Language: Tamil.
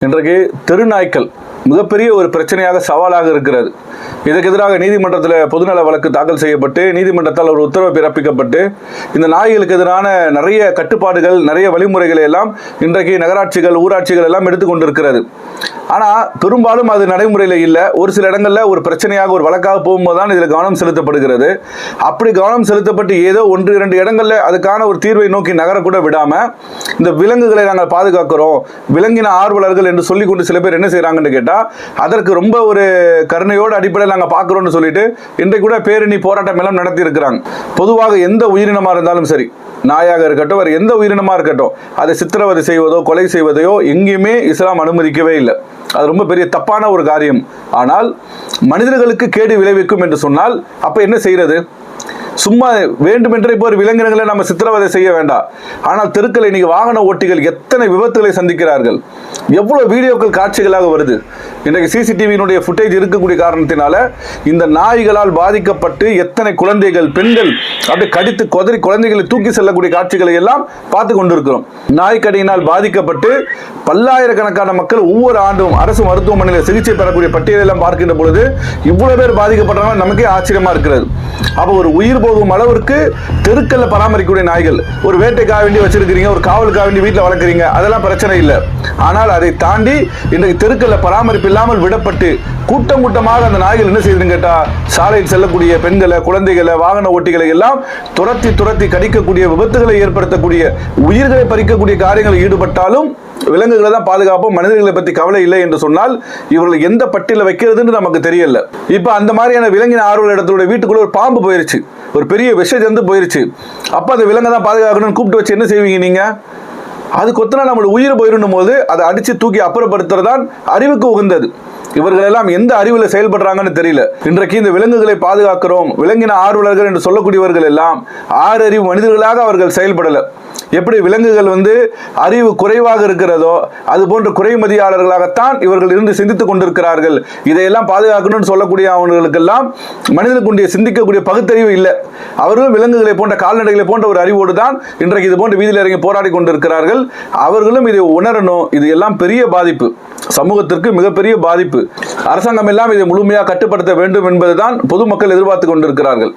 இன்றைக்கு தெருநாய்க்கள் மிகப்பெரிய ஒரு பிரச்சனையாக சவாலாக இருக்கிறது. இதற்கு எதிராக நீதிமன்றத்தில் பொதுநல வழக்கு தாக்கல் செய்யப்பட்டு நீதிமன்றத்தால் ஒரு உத்தரவு பிறப்பிக்கப்பட்டு இந்த நாய்களுக்கு எதிரான நிறைய கட்டுப்பாடுகள், நிறைய வழிமுறைகளை எல்லாம் இன்றைக்கு நகராட்சிகள், ஊராட்சிகள் எல்லாம் எடுத்துக்கொண்டிருக்கிறது. ஆனால் பெரும்பாலும் அது நடைமுறையில் இல்லை. ஒரு சில இடங்களில் ஒரு பிரச்சனையாக, ஒரு வழக்காக போகும்போது தான் இதில் கவனம் செலுத்தப்படுகிறது. அப்படி கவனம் செலுத்தப்பட்டு ஏதோ 1-2 இடங்களில் அதுக்கான ஒரு தீர்வை நோக்கி நகரக்கூட விடாமல் இந்த விலங்குகளை நாங்கள் பாதுகாக்கிறோம், விலங்கின ஆர்வலர்கள் என்று சொல்லிக்கொண்டு சில பேர் என்ன செய்கிறாங்கன்னு கேட்டால், அதற்கு ரொம்ப ஒரு கருணையோடு அடிப்படையில் நாங்கள் பார்க்குறோன்னு சொல்லிட்டு இன்றைக்கு கூட பேரணி போராட்டம் எல்லாம் நடத்தி இருக்கிறாங்க. பொதுவாக எந்த உயிரினமாக இருந்தாலும் சரி, நாயாக இருக்கட்டும், வேறு எந்த உயிரினமாக இருக்கட்டும், அதை சித்திரவதை செய்வதோ கொலை செய்வதையோ எங்கேயுமே இஸ்லாம் அனுமதிக்கவே இல்லை. அது ரொம்ப பெரிய தப்பான ஒரு காரியம். ஆனால் மனிதர்களுக்கு கேடு விளைவிக்கும் என்று சொன்னால் அப்போ என்ன செய்கிறது? சும்மா வேண்டுமென்றே இப்போ ஒரு விலங்கினங்களை நம்ம சித்திரவதை செய்ய வேண்டாம். ஆனால் தெருக்களை இன்னைக்கு வாகன ஓட்டிகள் எத்தனை விபத்துகளை சந்திக்கிறார்கள், எவ்வளோ வீடியோக்கள் காட்சிகளாக வருது. இன்றைக்கு சிசிடிவியினுடைய ஃபுட்டேஜ் இருக்கக்கூடிய காரணத்தினால இந்த நாய்களால் பாதிக்கப்பட்டு எத்தனை குழந்தைகள், பெண்கள் அப்படி கடித்து கொதறி குழந்தைகளை தூக்கி செல்லக்கூடிய காட்சிகளை எல்லாம் பார்த்து கொண்டிருக்கிறோம். நாய்க்கடியினால் பாதிக்கப்பட்டு பல்லாயிரக்கணக்கான மக்கள் ஒவ்வொரு ஆண்டும் அரசு மருத்துவமனையில் சிகிச்சை பெறக்கூடிய பட்டியலெல்லாம் பார்க்கின்ற பொழுது இவ்வளவு பேர் பாதிக்கப்பட்டாங்க, நமக்கே ஆச்சரியமா இருக்கிறது. அப்போ ஒரு உயிர் போகும் அளவிற்கு தெருக்கல்ல பராமரிக்கக்கூடிய நாய்கள், ஒரு வேட்டைக்காக வேண்டி வச்சிருக்கிறீங்க, ஒரு காவலுக்காக வேண்டி வீட்டில் வளர்க்குறீங்க, அதெல்லாம் பிரச்சனை இல்லை. ஆனால் அதை தாண்டி இன்றைக்கு தெருக்கல்ல பராமரிப்பு இல்லாமல் விடப்பட்டு கூட்டம் கூட்டமாக அந்த நாய்கள் என்ன செய்யுதுன்னு கேட்டா, சாலையில் செல்லக்கூடிய பெண்களை, குழந்தைகளை, வாகன ஓட்டிகளை எல்லாம் துரத்தி துரத்தி கடிக்கக்கூடிய, விபத்துகளை ஏற்படுத்தக்கூடிய, உயிர்களை பறிக்கக்கூடிய காரியங்களில் ஈடுபட்டாலும் விலங்குகளை தான் பாதுகாப்போம், மனிதர்களை பற்றி கவலை இல்லை என்று சொன்னால் இவர்கள் எந்த பட்டியல வைக்கிறதுன்னு நமக்கு தெரியல. இப்போ அந்த மாதிரியான விலங்கின ஆர்வலர் இடத்துல வீட்டுக்குள்ள ஒரு பாம்பு போயிருச்சு, ஒரு பெரிய விஷ ஜந்து போயிருச்சு. அப்போ அந்த விலங்கை தான் பாதுகாக்கணும்னு கூப்பிட்டு வச்சு என்ன செய்வீங்க நீங்க? அது கொத்தனா நம்மளோட உயிர் போயிடும் போது அதை அடிச்சு தூக்கி அப்புறப்படுத்துறதான் அறிவுக்கு உகந்தது. இவர்கள் எல்லாம் எந்த அறிவில் செயல்படுறாங்கன்னு தெரியல. இன்றைக்கு இந்த விலங்குகளை பாதுகாக்கிறோம், விலங்கின ஆர்வலர்கள் என்று சொல்லக்கூடியவர்கள் எல்லாம் ஆறறிவு மனிதர்களாக அவர்கள் செயல்படல. எப்படி விலங்குகள் அறிவு குறைவாக இருக்கிறதோ அது போன்ற குறைமதியாளர்களாகத்தான் இவர்கள் இருந்து சிந்தித்துக் கொண்டிருக்கிறார்கள். இதையெல்லாம் பாதுகாக்கணும்னு சொல்லக்கூடிய அவர்களுக்கெல்லாம் மனிதனுக்குண்டிய சிந்திக்கக்கூடிய பகுத்தறிவு இல்லை. அவர்களும் விலங்குகளை போன்ற, கால்நடைகளை போன்ற ஒரு அறிவோடு தான் இன்றைக்கு இது போன்ற வீதியில் இறங்கி போராடி கொண்டிருக்கிறார்கள். அவர்களும் இதை உணரணும். இது எல்லாம் பெரிய பாதிப்பு, சமூகத்திற்கு மிகப்பெரிய பாதிப்பு. அரசாங்கம் எல்லாம் இதை முழுமையாக கட்டுப்படுத்த வேண்டும் என்பதுதான் பொதுமக்கள் எதிர்பார்த்து கொண்டிருக்கிறார்கள்.